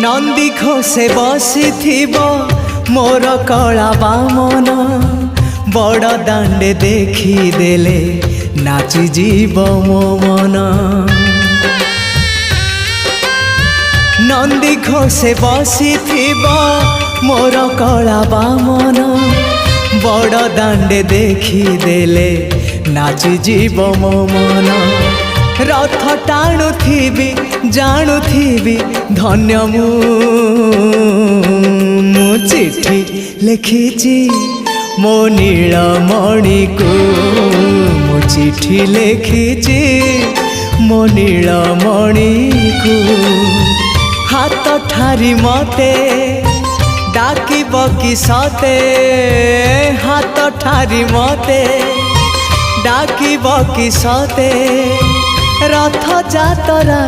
नंदी घोषे बसी मोर कला बामन बड़ दांडे देखी देले नाची जीव मो मन। नंदी घोषे बसी मोर कला बामन बड़ दांडे देखी देले नाची जीव मो मन। रथ टाणुथिबी जाणुथिबी धन्य मु चिट्ठी लिखिची मो नीलमणि को। मु चिट्ठी लिखिची मो नीलमणि को। हाथ ठारी मते डाकिब कि सते हाथ ठारी मते डाकिब कि सते रथ जातरा।